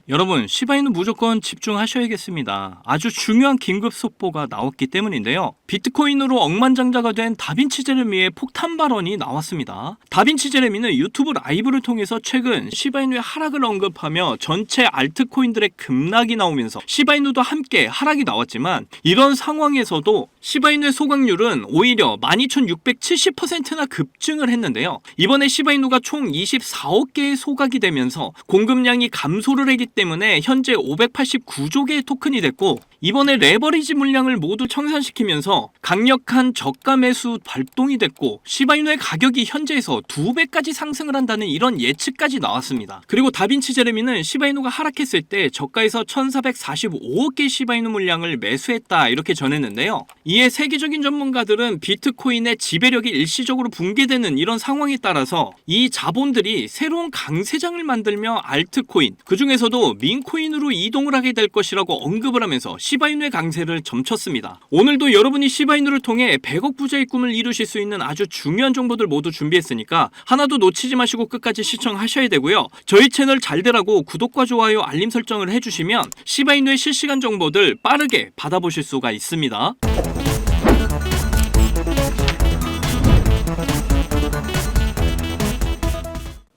여러분, 시바이누 무조건 집중하셔야겠습니다. 아주 중요한 긴급 속보가 나왔기 때문인데요. 비트코인으로 억만장자가 된 다빈치 제레미의 폭탄 발언이 나왔습니다. 다빈치 제레미는 유튜브 라이브를 통해서 최근 시바이누의 하락을 언급하며 전체 알트코인들의 급락이 나오면서 시바이누도 함께 하락이 나왔지만, 이런 상황에서도 시바이누의 소각률은 오히려 12,670%나 급증을 했는데요. 이번에 시바이누가 총 24억 개의 소각이 되면서 공급량이 감소를 했기 때문에 현재 589조 개의 토큰이 됐고, 이번에 레버리지 물량을 모두 청산시키면서 강력한 저가 매수 발동이 됐고, 시바이누의 가격이 현재에서 2배까지 상승을 한다는 이런 예측까지 나왔습니다. 그리고 다빈치 제레미는 시바이누가 하락했을 때 저가에서 1445억 개의 시바이누 물량을 매수했다 이렇게 전했는데요. 이에 세계적인 전문가들은 비트코인의 지배력이 일시적으로 붕괴되는 이런 상황에 따라서 이 자본들이 새로운 강세장을 만들며 알트코인, 그 중에서도 민코인으로 이동을 하게 될 것이라고 언급을 하면서 시바이누의 강세를 점쳤습니다. 오늘도 여러분이 시바이누를 통해 100억 부자의 꿈을 이루실 수 있는 아주 중요한 정보들 모두 준비했으니까 하나도 놓치지 마시고 끝까지 시청하셔야 되고요. 저희 채널 잘 되라고 구독과 좋아요, 알림 설정을 해주시면 시바이누의 실시간 정보들 빠르게 받아보실 수가 있습니다.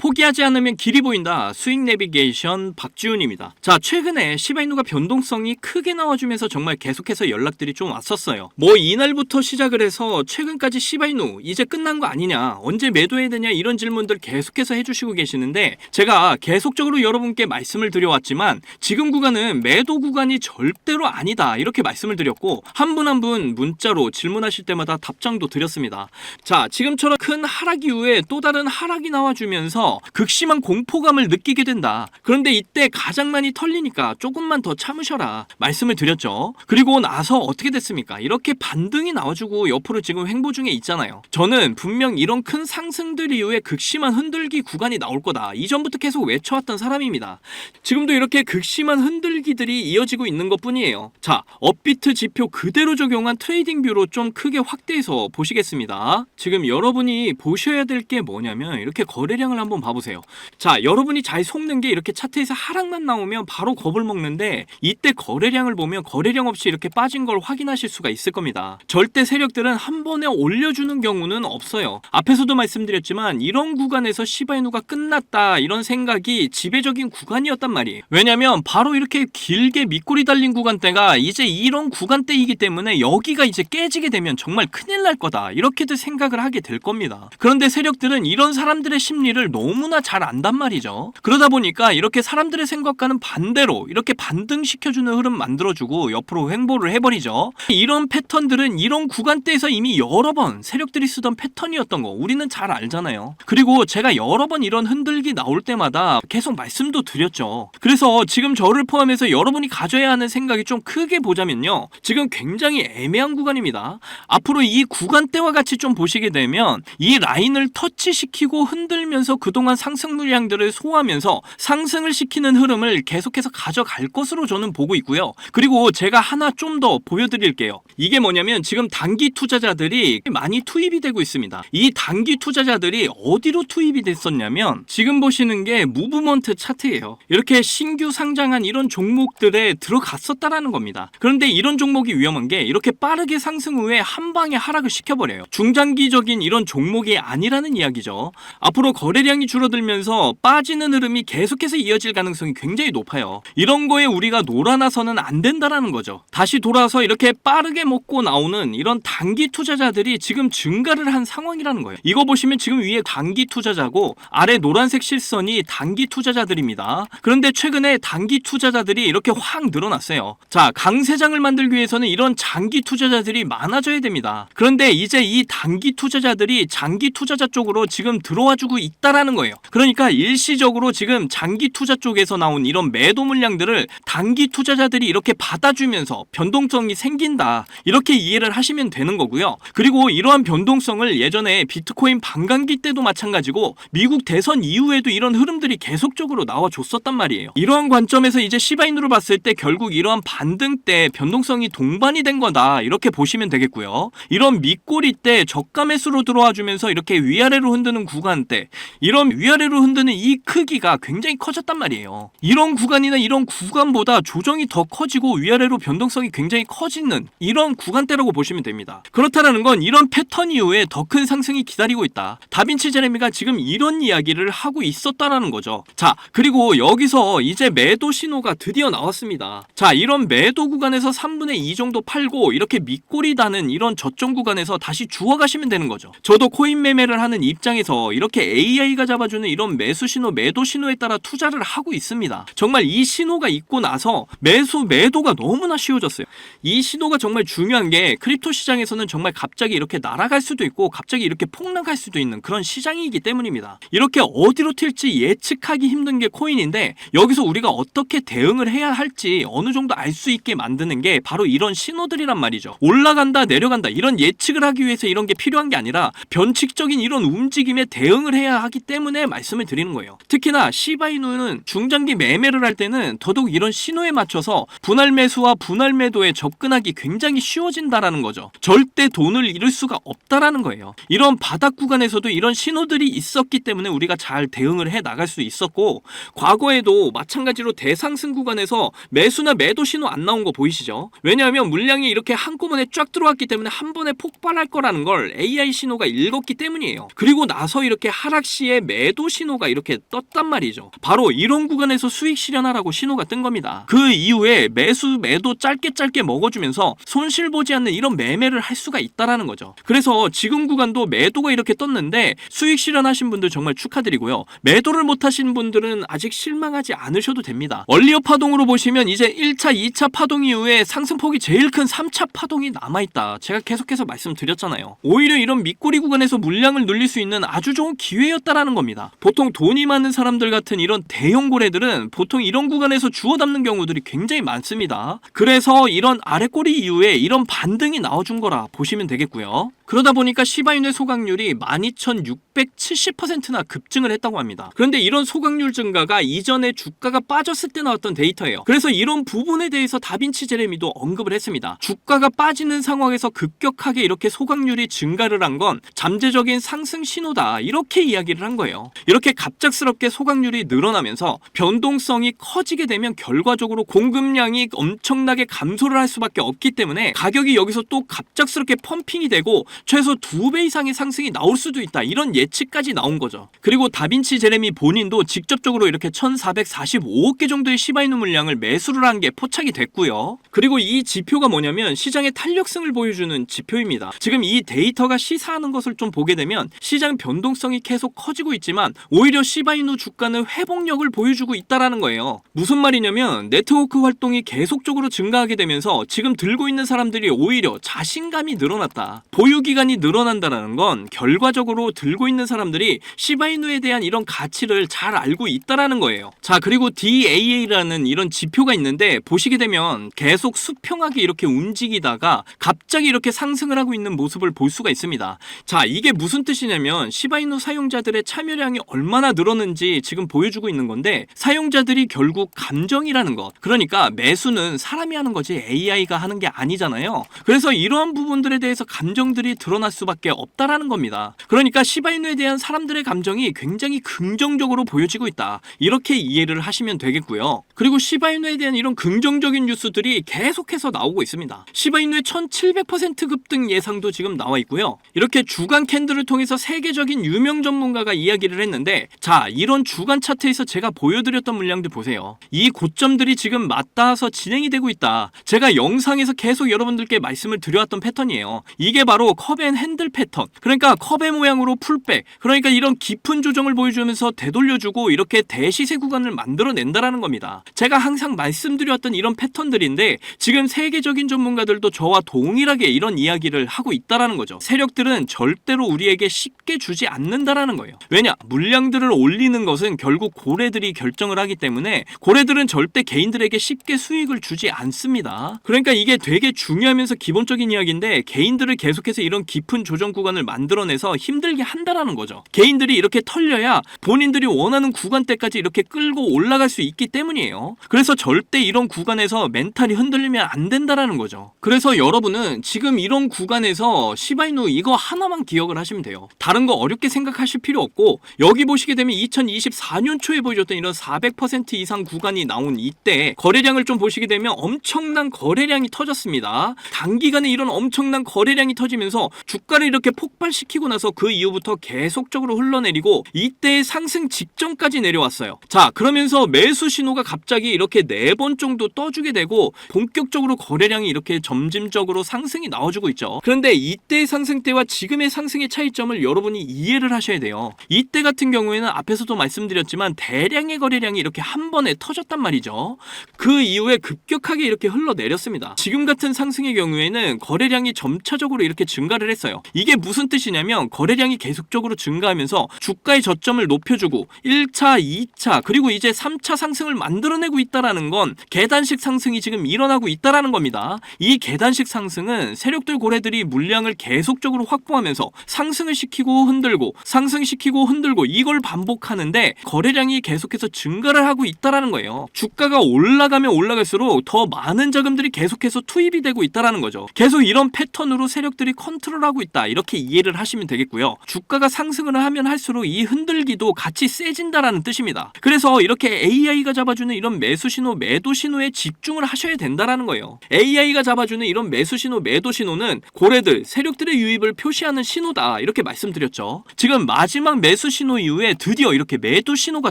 포기하지 않으면 길이 보인다. 수익 내비게이션 박지훈입니다. 자, 최근에 시바이누가 변동성이 크게 나와주면서 정말 계속해서 연락들이 좀 왔었어요. 뭐 이날부터 시작을 해서 최근까지 시바이누 이제 끝난 거 아니냐, 언제 매도해야 되냐, 이런 질문들 계속해서 해주시고 계시는데, 제가 계속적으로 여러분께 말씀을 드려왔지만 지금 구간은 매도 구간이 절대로 아니다 이렇게 말씀을 드렸고, 한 분 한 분 문자로 질문하실 때마다 답장도 드렸습니다. 자, 지금처럼 큰 하락 이후에 또 다른 하락이 나와주면서 극심한 공포감을 느끼게 된다. 그런데 이때 가장 많이 털리니까 조금만 더 참으셔라 말씀을 드렸죠. 그리고 나서 어떻게 됐습니까? 이렇게 반등이 나와주고 옆으로 지금 횡보 중에 있잖아요. 저는 분명 이런 큰 상승들 이후에 극심한 흔들기 구간이 나올 거다, 이전부터 계속 외쳐왔던 사람입니다. 지금도 이렇게 극심한 흔들기들이 이어지고 있는 것 뿐이에요. 자, 업비트 지표 그대로 적용한 트레이딩 뷰로 좀 크게 확대해서 보시겠습니다. 지금 여러분이 보셔야 될 게 뭐냐면, 이렇게 거래량을 한번 봐보세요. 자, 여러분이 잘 속는 게 이렇게 차트에서 하락만 나오면 바로 겁을 먹는데, 이때 거래량을 보면 거래량 없이 이렇게 빠진 걸 확인하실 수가 있을 겁니다. 절대 세력들은 한 번에 올려주는 경우는 없어요. 앞에서도 말씀드렸지만 이런 구간에서 시바이누가 끝났다 이런 생각이 지배적인 구간이었단 말이에요. 왜냐면 바로 이렇게 길게 밑골이 달린 구간대가 이제 이런 구간대이기 때문에 여기가 이제 깨지게 되면 정말 큰일 날 거다 이렇게들 생각을 하게 될 겁니다. 그런데 세력들은 이런 사람들의 심리를 너무나 잘 안단 말이죠. 그러다 보니까 이렇게 사람들의 생각과는 반대로 이렇게 반등시켜주는 흐름 만들어주고 옆으로 횡보를 해버리죠. 이런 패턴들은 이런 구간대에서 이미 여러 번 세력들이 쓰던 패턴이었던 거 우리는 잘 알잖아요. 그리고 제가 여러 번 이런 흔들기 나올 때마다 계속 말씀도 드렸죠. 그래서 지금 저를 포함해서 여러분이 가져야 하는 생각이 좀 크게 보자면요, 지금 굉장히 애매한 구간입니다. 앞으로 이 구간대와 같이 좀 보시게 되면 이 라인을 터치시키고 흔들면서 그동안 상승 물량들을 소화하면서 상승을 시키는 흐름을 계속해서 가져갈 것으로 저는 보고 있고요. 그리고 제가 하나 좀 더 보여드릴게요. 이게 뭐냐면 지금 단기 투자자들이 많이 투입이 되고 있습니다. 이 단기 투자자들이 어디로 투입이 됐었냐면, 지금 보시는 게 무브먼트 차트예요. 이렇게 신규 상장한 이런 종목들에 들어갔었다라는 겁니다. 그런데 이런 종목이 위험한 게 이렇게 빠르게 상승 후에 한 방에 하락을 시켜버려요. 중장기적인 이런 종목이 아니라는 이야기죠. 앞으로 거래량이 줄어들면서 빠지는 흐름이 계속해서 이어질 가능성이 굉장히 높아요. 이런 거에 우리가 놀아나서는 안 된다라는 거죠. 다시 돌아서 이렇게 빠르게 먹고 나오는 이런 단기 투자자들이 지금 증가를 한 상황이라는 거예요. 이거 보시면 지금 위에 단기 투자자고 아래 노란색 실선이 단기 투자자들입니다. 그런데 최근에 단기 투자자들이 이렇게 확 늘어났어요. 자, 강세장을 만들기 위해서는 이런 장기 투자자들이 많아져야 됩니다. 그런데 이제 이 단기 투자자들이 장기 투자자 쪽으로 지금 들어와주고 있다라는 거예요. 그러니까 일시적으로 지금 장기 투자 쪽에서 나온 이런 매도 물량들을 단기 투자자들이 이렇게 받아주면서 변동성이 생긴다 이렇게 이해를 하시면 되는 거고요. 그리고 이러한 변동성을 예전에 비트코인 반감기 때도 마찬가지고 미국 대선 이후에도 이런 흐름들이 계속적으로 나와줬었단 말이에요. 이러한 관점에서 이제 시바이누를 봤을 때 결국 이러한 반등 때 변동성이 동반이 된 거다 이렇게 보시면 되겠고요. 이런 밑꼬리 때 저가 매수로 들어와 주면서 이렇게 위아래로 흔드는 구간 때, 이런 위아래로 흔드는 이 크기가 굉장히 커졌단 말이에요. 이런 구간이나 이런 구간보다 조정이 더 커지고 위아래로 변동성이 굉장히 커지는 이런 구간대라고 보시면 됩니다. 그렇다라는 건 이런 패턴 이후에 더 큰 상승이 기다리고 있다. 다빈치 제레미가 지금 이런 이야기를 하고 있었다라는 거죠. 자, 그리고 여기서 이제 매도 신호가 드디어 나왔습니다. 자, 이런 매도 구간에서 3분의 2 정도 팔고 이렇게 밑꼬리 다는 이런 저점 구간에서 다시 주워가시면 되는 거죠. 저도 코인 매매를 하는 입장에서 이렇게 AI가 잡아주는 이런 매수 신호, 매도 신호에 따라 투자를 하고 있습니다. 정말 이 신호가 있고 나서 매도가 너무나 쉬워졌어요. 이 신호가 정말 중요한 게 크립토 시장에서는 정말 갑자기 이렇게 날아갈 수도 있고 갑자기 이렇게 폭락할 수도 있는 그런 시장이기 때문입니다. 이렇게 어디로 튈지 예측하기 힘든 게 코인인데 여기서 우리가 어떻게 대응을 해야 할지 어느 정도 알 수 있게 만드는 게 바로 이런 신호들이란 말이죠. 올라간다 내려간다 이런 예측을 하기 위해서 이런 게 필요한 게 아니라 변칙적인 이런 움직임에 대응을 해야 하기 때문에 말씀을 드리는 거예요. 특히나 시바이누는 중장기 매매를 할 때는 더더욱 이런 신호에 맞춰서 분할 매수와 분할 매도에 접근하기 굉장히 쉬워진다라는 거죠. 절대 돈을 잃을 수가 없다라는 거예요. 이런 바닥 구간에서도 이런 신호들이 있었기 때문에 우리가 잘 대응을 해 나갈 수 있었고 과거에도 마찬가지로 대상승 구간에서 매수나 매도 신호 안 나온 거 보이시죠? 왜냐하면 물량이 이렇게 한꺼번에 쫙 들어왔기 때문에 한 번에 폭발할 거라는 걸 AI 신호가 읽었기 때문이에요. 그리고 나서 이렇게 하락 시에 매도 신호가 이렇게 떴단 말이죠. 바로 이런 구간에서 수익 실현하라고 신호가 뜬 겁니다. 그 이후에 매수 매도 짧게 먹어주면서 손실 보지 않는 이런 매매를 할 수가 있다라는 거죠. 그래서 지금 구간도 매도가 이렇게 떴는데 수익 실현하신 분들 정말 축하드리고요. 매도를 못하신 분들은 아직 실망하지 않으셔도 됩니다. 얼리어 파동으로 보시면 이제 1차, 2차 파동 이후에 상승폭이 제일 큰 3차 파동이 남아있다. 제가 계속해서 말씀드렸잖아요. 오히려 이런 밑꼬리 구간에서 물량을 늘릴 수 있는 아주 좋은 기회였다라는 겁니다. 보통 돈이 많은 사람들 같은 이런 대형 고래들은 보통 이런 구간에서 주워 담는 경우들이 굉장히 많습니다. 그래서 이런 아래꼬리 이후에 이런 반등이 나와준 거라 보시면 되겠고요. 그러다 보니까 시바이누의 소각률이 12,670%나 급증을 했다고 합니다. 그런데 이런 소각률 증가가 이전에 주가가 빠졌을 때 나왔던 데이터예요. 그래서 이런 부분에 대해서 다빈치 제레미도 언급을 했습니다. 주가가 빠지는 상황에서 급격하게 이렇게 소각률이 증가를 한 건 잠재적인 상승 신호다. 이렇게 이야기를 한 거예요. 이렇게 갑작스럽게 소각률이 늘어나면서 변동성이 커지게 되면 결과적으로 공급량이 엄청나게 감소를 할 수밖에 없기 때문에 가격이 여기서 또 갑작스럽게 펌핑이 되고 최소 2배 이상의 상승이 나올 수도 있다. 이런 예측까지 나온 거죠. 그리고 다빈치 제레미 본인도 직접적으로 이렇게 1,445억 개 정도의 시바이누 물량을 매수를 한 게 포착이 됐고요. 그리고 이 지표가 뭐냐면 시장의 탄력성을 보여주는 지표입니다. 지금 이 데이터가 시사하는 것을 좀 보게 되면 시장 변동성이 계속 커지고 있지만 오히려 시바이누 주가는 회복력을 보여주고 있다라는 거예요. 무슨 말이냐면 네트워크 활동이 계속적으로 증가하게 되면서 지금 들고 있는 사람들이 오히려 자신감이 늘어났다. 보유 기간이 늘어난다는 건 결과적으로 들고 있는 사람들이 시바이누에 대한 이런 가치를 잘 알고 있다라는 거예요. 자, 그리고 DAA라는 이런 지표가 있는데 보시게 되면 계속 수평하게 이렇게 움직이다가 갑자기 이렇게 상승을 하고 있는 모습을 볼 수가 있습니다. 자, 이게 무슨 뜻이냐면 시바이누 사용자들의 참여량이 얼마나 늘었는지 지금 보여주고 있는 건데 사용자들이 결국 감정이라는 것. 그러니까 매수는 사람이 하는 거지 AI가 하는 게 아니잖아요. 그래서 이러한 부분들에 대해서 감정들이 드러날 수밖에 없다라는 겁니다. 그러니까 시바이누에 대한 사람들의 감정이 굉장히 긍정적으로 보여지고 있다. 이렇게 이해를 하시면 되겠고요. 그리고 시바이누에 대한 이런 긍정적인 뉴스들이 계속해서 나오고 있습니다. 시바이누의 1700% 급등 예상도 지금 나와 있고요. 이렇게 주간 캔들을 통해서 세계적인 유명 전문가가 이야기를 했는데 자, 이런 주간 차트에서 제가 보여드렸던 물량들 보세요. 이 고점들이 지금 맞닿아서 진행이 되고 있다. 제가 영상에서 계속 여러분들께 말씀을 드려왔던 패턴이에요. 이게 바로 컵 앤 핸들 패턴. 그러니까 컵의 모양으로 풀백. 그러니까 이런 깊은 조정을 보여주면서 되돌려주고 이렇게 대시세 구간을 만들어낸다라는 겁니다. 제가 항상 말씀드렸던 이런 패턴들인데 지금 세계적인 전문가들도 저와 동일하게 이런 이야기를 하고 있다라는 거죠. 세력들은 절대로 우리에게 쉽게 주지 않는다라는 거예요. 왜냐? 물량들을 올리는 것은 결국 고래들이 결정을 하기 때문에 고래들은 절대 개인들에게 쉽게 수익을 주지 않습니다. 그러니까 이게 되게 중요하면서 기본적인 이야기인데 개인들을 계속해서 이런 깊은 조정 구간을 만들어내서 힘들게 한다라는 거죠. 개인들이 이렇게 털려야 본인들이 원하는 구간대까지 이렇게 끌고 올라갈 수 있기 때문이에요. 그래서 절대 이런 구간에서 멘탈이 흔들리면 안 된다라는 거죠. 그래서 여러분은 지금 이런 구간에서 시바이누 이거 하나만 기억을 하시면 돼요. 다른 거 어렵게 생각하실 필요 없고, 여기 보시게 되면 2024년 초에 보여줬던 이런 400% 이상 구간이 나온 이때 거래량을 좀 보시게 되면 엄청난 거래량이 터졌습니다. 단기간에 이런 엄청난 거래량이 터지면서 주가를 이렇게 폭발시키고 나서 그 이후부터 계속적으로 흘러내리고 이때의 상승 직전까지 내려왔어요. 자, 그러면서 매수 신호가 갑자기 이렇게 4번 정도 떠주게 되고 본격적으로 거래량이 이렇게 점진적으로 상승이 나와주고 있죠. 그런데 이때의 상승 때와 지금의 상승의 차이점을 여러분이 이해를 하셔야 돼요. 이때 같은 경우에는 앞에서도 말씀드렸지만 대량의 거래량이 이렇게 한 번에 터졌단 말이죠. 그 이후에 급격하게 이렇게 흘러내렸습니다. 지금 같은 상승의 경우에는 거래량이 점차적으로 이렇게 증가를 했어요. 이게 무슨 뜻이냐면 거래량이 계속적으로 증가하면서 주가의 저점을 높여주고 1차, 2차 그리고 이제 3차 상승을 만들어내고 있다라는 건 계단식 상승이 지금 일어나고 있다라는 겁니다. 이 계단식 상승은 세력들 고래들이 물량을 계속적으로 확보하면서 상승을 시키고 흔들고 상승시키고 흔들고 이걸 반복하는데 거래량이 계속해서 증가를 하고 있다라는 거예요. 주가가 올라가면 올라갈수록 더 많은 자금들이 계속해서 투입이 되고 있다라는 거죠. 계속 이런 패턴으로 세력들이 컨트롤하고 있다, 이렇게 이해를 하시면 되겠고요. 주가가 상승을 하면 할수록 이 흔들기도 같이 세진다라는 뜻입니다. 그래서 이렇게 AI가 잡아주는 이런 매수 신호, 매도 신호에 집중을 하셔야 된다라는 거예요. AI가 잡아주는 이런 매수 신호, 매도 신호는 고래들, 세력들의 유입을 표시하는 신호다, 이렇게 말씀드렸죠. 지금 마지막 매수 신호 이후에 드디어 이렇게 매도 신호가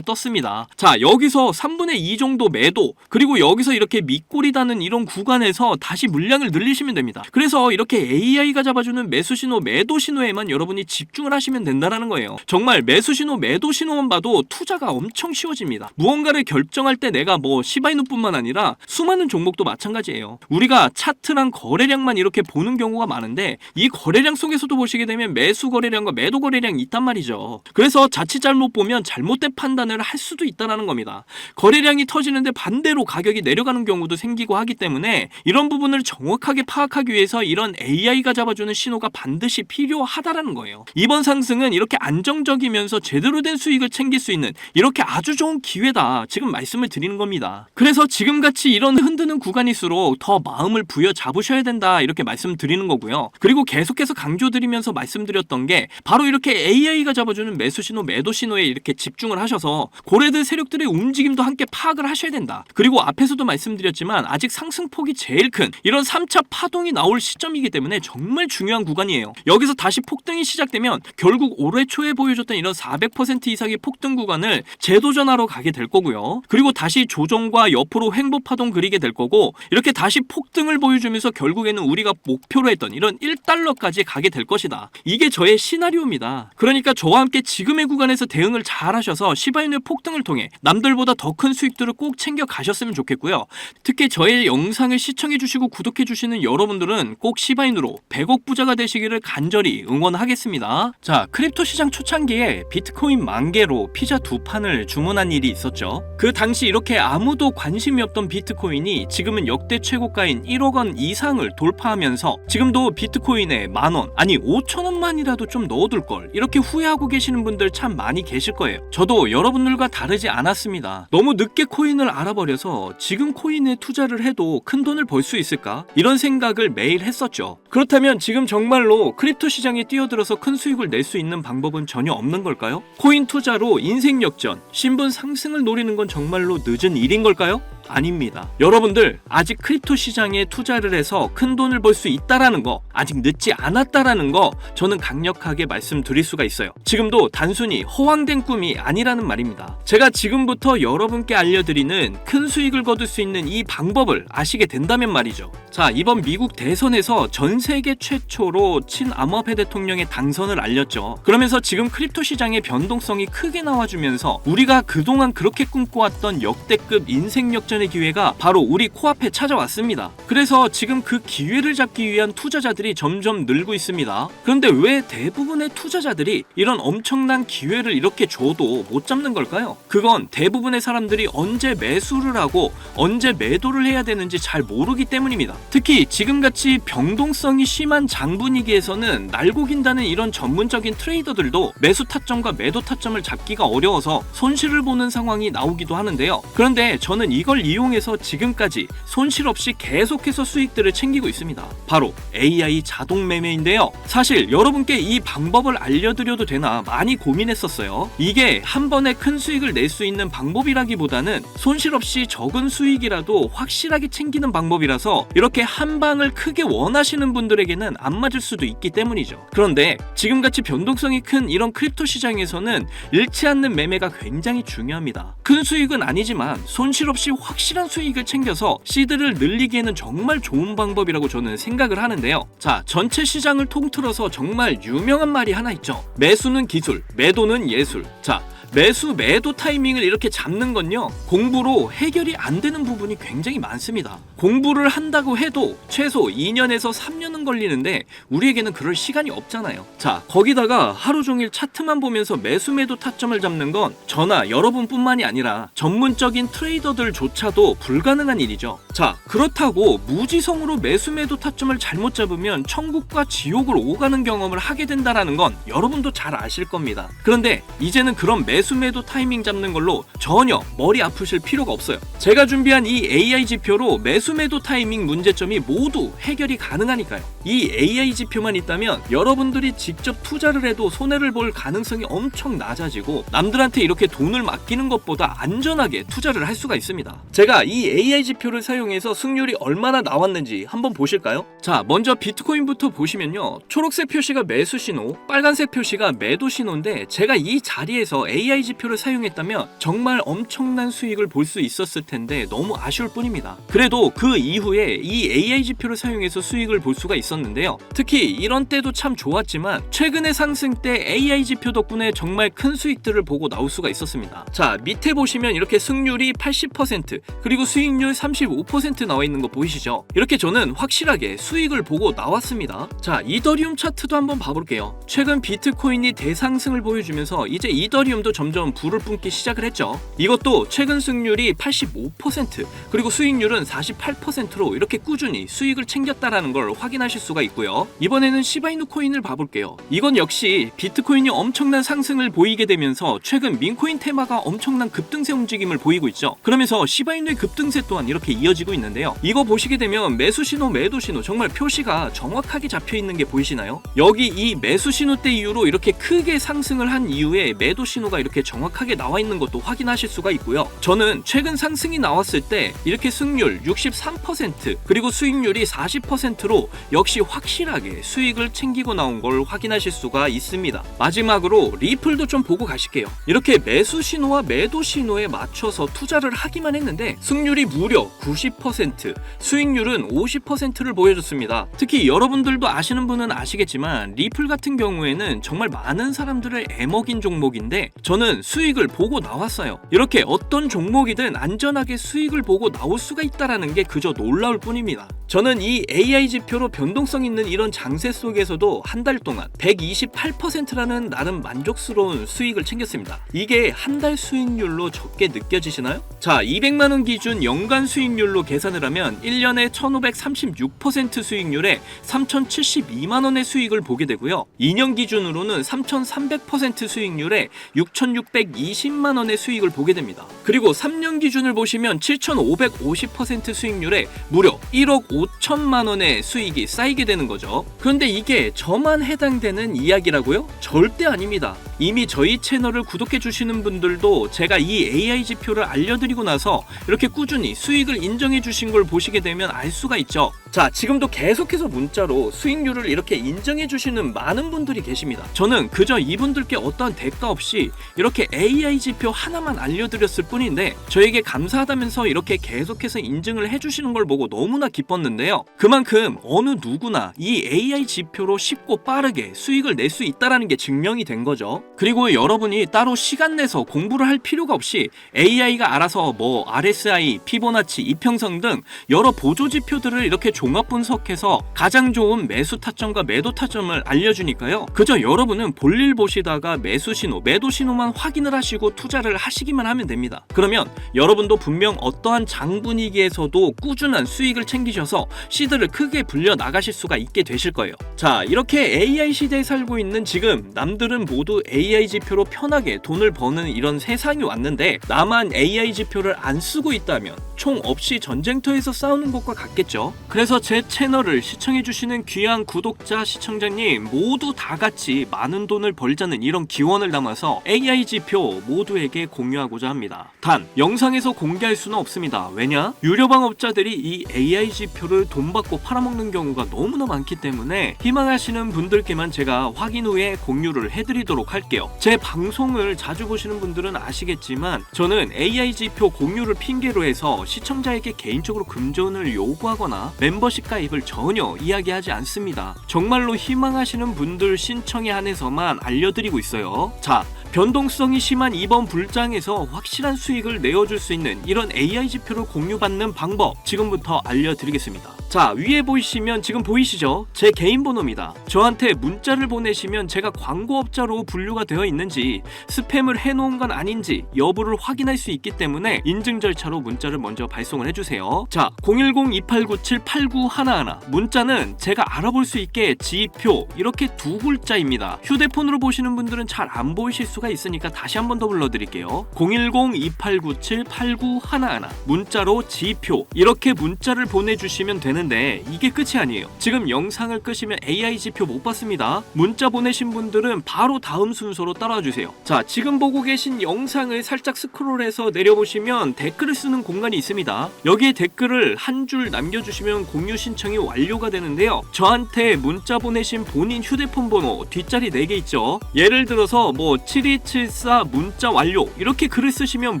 떴습니다. 자, 여기서 3분의 2 정도 매도, 그리고 여기서 이렇게 밑골이 닿는 이런 구간에서 다시 물량을 늘리시면 됩니다. 그래서 이렇게 AI가 잡아주는 매수 신호, 매도 신호에만 여러분이 집중을 하시면 된다는 거예요. 정말 매수 신호, 매도 신호만 봐도 투자가 엄청 쉬워집니다. 무언가를 결정할 때 내가 뭐 시바이누뿐만 아니라 수많은 종목도 마찬가지예요. 우리가 차트랑 거래량만 이렇게 보는 경우가 많은데 이 거래량 속에서도 보시게 되면 매수 거래량과 매도 거래량이 있단 말이죠. 그래서 자칫 잘못 보면 잘못된 판단을 할 수도 있다는 겁니다. 거래량이 터지는데 반대로 가격이 내려가는 경우도 생기고 하기 때문에 이런 부분을 정확하게 파악하기 위해서 이런 AI가 잡아주는 신호가 반드시 필요하다라는 거예요. 이번 상승은 이렇게 안정적이면서 제대로 된 수익을 챙길 수 있는 이렇게 아주 좋은 기회다, 지금 말씀을 드리는 겁니다. 그래서 지금같이 이런 흔드는 구간일수록 더 마음을 부여잡으셔야 된다, 이렇게 말씀드리는 거고요. 그리고 계속해서 강조드리면서 말씀드렸던 게 바로 이렇게 AI가 잡아주는 매수 신호, 매도 신호에 이렇게 집중을 하셔서 고래들 세력들의 움직임도 함께 파악을 하셔야 된다. 그리고 앞에서도 말씀드렸지만 아직 상승폭이 제일 큰 이런 3차 파동이 나올 시점이기 때문에 정말 중요한 구간이에요. 여기서 다시 폭등이 시작되면 결국 올해 초에 보여줬던 이런 400% 이상의 폭등 구간을 재도전하러 가게 될 거고요. 그리고 다시 조정과 옆으로 횡보 파동 그리게 될 거고, 이렇게 다시 폭등을 보여주면서 결국에는 우리가 목표로 했던 이런 1달러까지 가게 될 것이다. 이게 저의 시나리오입니다. 그러니까 저와 함께 지금의 구간에서 대응을 잘 하셔서 시바이누의 폭등을 통해 남들보다 더 큰 수익들을 꼭 챙겨 가셨으면 좋겠고요. 특히 저의 영상을 시청해 주시고 구독해 주시는 여러분들은 꼭 시바이누로 100억 부자가 되시기를 간절히 응원하겠습니다. 자, 크립토 시장 초창기에 비트코인 10,000개로 피자 2판을 주문한 일이 있었죠. 그 당시 이렇게 아무도 관심이 없던 비트코인이 지금은 역대 최고가인 1억 원 이상을 돌파하면서 지금도 비트코인에 10,000원, 아니 5,000원만이라도 좀 넣어둘 걸, 이렇게 후회하고 계시는 분들 참 많이 계실 거예요. 저도 여러분들과 다르지 않았습니다. 너무 늦게 코인을 알아버려서 지금 코인에 투자를 해도 큰 돈을 벌 수 있을까? 이런 생각을 매일 했었죠. 그렇다면 지금 정말로 크립토 시장에 뛰어들어서 큰 수익을 낼 수 있는 방법은 전혀 없는 걸까요? 코인 투자로 인생 역전, 신분 상승을 노리는 건 정말로 늦은 일인 걸까요? 아닙니다. 여러분들 아직 크립토 시장에 투자를 해서 큰 돈을 벌 수 있다라는 거, 아직 늦지 않았다라는 거 저는 강력하게 말씀드릴 수가 있어요. 지금도 단순히 허황된 꿈이 아니라는 말입니다. 제가 지금부터 여러분께 알려드리는 큰 수익을 거둘 수 있는 이 방법을 아시게 된다면 말이죠. 자, 이번 미국 대선에서 전 세계 최초로 친암호화폐 대통령의 당선을 알렸죠. 그러면서 지금 크립토 시장의 변동성이 크게 나와주면서 우리가 그동안 그렇게 꿈꿔왔던 역대급 인생 역전 10년의 기회가 바로 우리 코앞에 찾아왔습니다. 그래서 지금 그 기회를 잡기 위한 투자자들이 점점 늘고 있습니다. 그런데 왜 대부분의 투자자들이 이런 엄청난 기회를 이렇게 줘도 못 잡는 걸까요? 그건 대부분의 사람들이 언제 매수를 하고 언제 매도를 해야 되는지 잘 모르기 때문입니다. 특히 지금같이 변동성이 심한 장분위기에서는 날고 긴다는 이런 전문적인 트레이더들도 매수 타점과 매도 타점을 잡기가 어려워서 손실을 보는 상황이 나오기도 하는데요. 그런데 저는 이걸 이용해서 지금까지 손실 없이 계속해서 수익들을 챙기고 있습니다. 바로 AI 자동 매매인데요. 사실 여러분께 이 방법을 알려드려도 되나 많이 고민했었어요. 이게 한 번에 큰 수익을 낼 수 있는 방법이라기보다는 손실 없이 적은 수익이라도 확실하게 챙기는 방법이라서 이렇게 한 방을 크게 원하시는 분들에게는 안 맞을 수도 있기 때문이죠. 그런데 지금같이 변동성이 큰 이런 크립토 시장에서는 잃지 않는 매매가 굉장히 중요합니다. 큰 수익은 아니지만 손실 없이 확실한 수익을 챙겨서 시드를 늘리기에는 정말 좋은 방법이라고 저는 생각을 하는데요. 자, 전체 시장을 통틀어서 정말 유명한 말이 하나 있죠. 매수는 기술, 매도는 예술. 자, 매수 매도 타이밍을 이렇게 잡는 건요, 공부로 해결이 안 되는 부분이 굉장히 많습니다. 공부를 한다고 해도 최소 2년에서 3년은 걸리는데 우리에게는 그럴 시간이 없잖아요. 자, 거기다가 하루 종일 차트만 보면서 매수 매도 타점을 잡는 건 저나 여러분뿐만이 아니라 전문적인 트레이더들조차도 불가능한 일이죠. 자, 그렇다고 무지성으로 매수 매도 타점을 잘못 잡으면 천국과 지옥을 오가는 경험을 하게 된다는 건 여러분도 잘 아실 겁니다. 그런데 이제는 그런 매수 매도 타이밍 잡는 걸로 전혀 머리 아프실 필요가 없어요. 제가 준비한 이 AI 지표로 매수 매도 타이밍 문제점이 모두 해결이 가능하니까요. 이 AI 지표만 있다면 여러분들이 직접 투자를 해도 손해를 볼 가능성이 엄청 낮아지고 남들한테 이렇게 돈을 맡기는 것보다 안전하게 투자를 할 수가 있습니다. 제가 이 AI 지표를 사용해서 승률이 얼마나 나왔는지 한번 보실까요? 자, 먼저 비트코인부터 보시면요, 초록색 표시가 매수 신호, 빨간색 표시가 매도 신호인데 제가 이 자리에서 AI 지표를 사용했다면 정말 엄청난 수익을 볼 수 있었을 텐데 너무 아쉬울 뿐입니다. 그래도 그 이후에 이 AI 지표를 사용해서 수익을 볼 수가 있었는데요. 특히 이런 때도 참 좋았지만 최근의 상승 때 AI 지표 덕분에 정말 큰 수익들을 보고 나올 수가 있었습니다. 자, 밑에 보시면 이렇게 승률이 80% 그리고 수익률 35% 나와 있는 거 보이시죠? 이렇게 저는 확실하게 수익을 보고 나왔습니다. 자, 이더리움 차트도 한번 봐볼게요. 최근 비트코인이 대상승을 보여주면서 이제 이더리움도 점점 불을 뿜기 시작을 했죠. 이것도 최근 승률이 85% 그리고 수익률은 48%로 이렇게 꾸준히 수익을 챙겼다라는 걸 확인하실 수가 있고요. 이번에는 시바이누 코인을 봐볼게요. 이건 역시 비트코인이 엄청난 상승을 보이게 되면서 최근 민코인 테마가 엄청난 급등세 움직임을 보이고 있죠. 그러면서 시바이누의 급등세 또한 이렇게 이어지고 있는데요. 이거 보시게 되면 매수 신호, 매도 신호 정말 표시가 정확하게 잡혀 있는 게 보이시나요? 여기 이 매수 신호 때 이후로 이렇게 크게 상승을 한 이후에 매도 신호가 이렇게 정확하게 나와 있는 것도 확인하실 수가 있고요. 저는 최근 상승이 나왔을 때 이렇게 승률 63% 그리고 수익률이 40%로 역시 확실하게 수익을 챙기고 나온 걸 확인하실 수가 있습니다. 마지막으로 리플도 좀 보고 가실게요. 이렇게 매수 신호와 매도 신호에 맞춰서 투자를 하기만 했는데 승률이 무려 90%, 수익률은 50%를 보여줬습니다. 특히 여러분들도 아시는 분은 아시겠지만 리플 같은 경우에는 정말 많은 사람들을 애먹인 종목인데 저는 수익을 보고 나왔어요. 이렇게 어떤 종목이든 안전하게 수익을 보고 나올 수가 있다는 게 그저 놀라울 뿐입니다. 저는 이 AI 지표로 변동성 있는 이런 장세 속에서도 한 달 동안 128%라는 나름 만족스러운 수익을 챙겼습니다. 이게 한 달 수익률로 적게 느껴지시나요? 자, 200만원 기준 연간 수익률로 계산을 하면 1년에 1536% 수익률에 3072만원의 수익을 보게 되고요. 2년 기준으로는 3300% 수익률에 6620만원의 수익을 보게 됩니다. 그리고 3년 기준을 보시면 7550% 수익률에 무려 1억 5천만원의 수익이 쌓이게 되는 거죠. 그런데 이게 저만 해당되는 이야기라고요? 절대 아닙니다. 이미 저희 채널을 구독해 주시는 분들도 제가 이 AI 지표를 알려드리고 나서 이렇게 꾸준히 수익을 인정해 주신 걸 보시게 되면 알 수가 있죠. 자, 지금도 계속해서 문자로 수익률을 이렇게 인정해 주시는 많은 분들이 계십니다. 저는 그저 이분들께 어떠한 대가 없이 이렇게 AI 지표 하나만 알려드렸을 뿐인데 저에게 감사하다면서 이렇게 계속해서 인증을 해주시는 걸 보고 너무나 기뻤는데요. 그만큼 어느 누구나 이 AI 지표로 쉽고 빠르게 수익을 낼 수 있다는 게 증명이 된 거죠. 그리고 여러분이 따로 시간 내서 공부를 할 필요가 없이 AI가 알아서 뭐 RSI, 피보나치, 이평선 등 여러 보조 지표들을 이렇게 종합 분석해서 가장 좋은 매수 타점과 매도 타점을 알려주니까요. 그저 여러분은 볼일 보시다가 매수 신호, 매도 신호만 확인을 하시고 투자를 하시기만 하면 됩니다. 그러면 여러분도 분명 어떠한 장 분위기에서도 꾸준한 수익을 챙기셔서 시드를 크게 불려 나가실 수가 있게 되실 거예요. 자, 이렇게 AI 시대에 살고 있는 지금 남들은 모두 AI 지표로 편하게 돈을 버는 이런 세상이 왔는데 나만 AI 지표를 안 쓰고 있다면 총 없이 전쟁터에서 싸우는 것과 같겠죠. 그래서 제 채널을 시청해주시는 귀한 구독자, 시청자님 모두 다 같이 많은 돈을 벌자는 이런 기원을 담아서 AI 지표 모두에게 공유하고자 합니다. 단 영상에서 공개할 수는 없습니다. 왜냐? 유료방업자들이 이 AI 지표를 돈 받고 팔아먹는 경우가 너무나 많기 때문에 희망하시는 분들께만 제가 확인 후에 공유를 해드리도록 할게요. 제 방송을 자주 보시는 분들은 아시겠지만 저는 AI 지표 공유를 핑계로 해서 시청자에게 개인적으로 금전을 요구하거나 멤버십 가입을 전혀 이야기하지 않습니다. 정말로 희망하시는 분들 신청에 한해서만 알려드리고 있어요. 자, 변동성이 심한 이번 불장에서 확실한 수익을 내어줄 수 있는 이런 AI 지표를 공유받는 방법 지금부터 알려드리겠습니다. 자, 위에 보이시면 지금 보이시죠? 제 개인 번호입니다. 저한테 문자를 보내시면 제가 광고업자로 분류가 되어 있는지 스팸을 해놓은 건 아닌지 여부를 확인할 수 있기 때문에 인증 절차로 문자를 먼저 발송을 해주세요. 자, 010-2897-8911 문자는 제가 알아볼 수 있게 지표 이렇게 두 글자입니다. 휴대폰으로 보시는 분들은 잘 안 보이실 수가 있으니까 다시 한 번 더 불러드릴게요. 010-2897-8911 문자로 지표 이렇게 문자를 보내주시면 되는데 이게 끝이 아니에요. 지금 영상을 끄시면 AI 지표 못 봤습니다. 문자 보내신 분들은 바로 다음 순서로 따라와 주세요. 자, 지금 보고 계신 영상을 살짝 스크롤해서 내려보시면 댓글을 쓰는 공간이 있습니다. 여기에 댓글을 한 줄 남겨주시면 공유 신청이 완료가 되는데요. 저한테 문자 보내신 본인 휴대폰 번호 뒷자리 4개 있죠. 예를 들어서 뭐 7274 문자 완료 이렇게 글을 쓰시면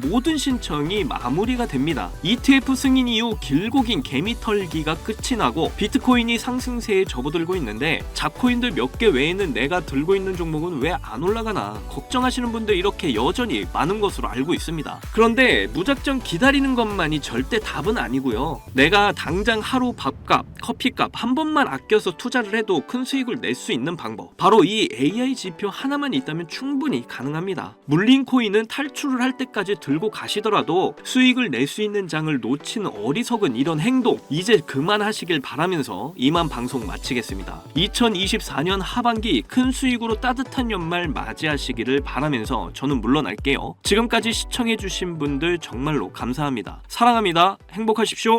모든 신청이 마무리가 됩니다. ETF 승인 이후 길고 긴 개미털기가 끝이 나고 비트코인이 상승세에 접어들고 있는데 잡코인들 몇 개 외에는 내가 들고 있는 종목은 왜 안 올라가나 걱정하시는 분들 이렇게 여전히 많은 것으로 알고 있습니다. 그런데 무작정 기다리는 것만이 절대 답은 아니고요. 내가 당장 하루 밥값, 커피값 한 번만 아껴서 투자를 해도 큰 수익을 낼 수 있는 방법 바로 이 AI 지표 하나만 있다면 충분히 가능합니다. 물린 코인은 탈출을 할 때까지 들고 가시더라도 수익을 낼 수 있는 장을 놓치는 어리석은 이런 행동 이제 그만하시길 바라면서 이만 방송 마치겠습니다. 2024년 하반기 큰 수익으로 따뜻한 연말 맞이하시기를 바라면서 저는 물러날게요. 지금까지 시청해주신 분들 정말로 감사합니다. 사랑합니다. 행복하십시오.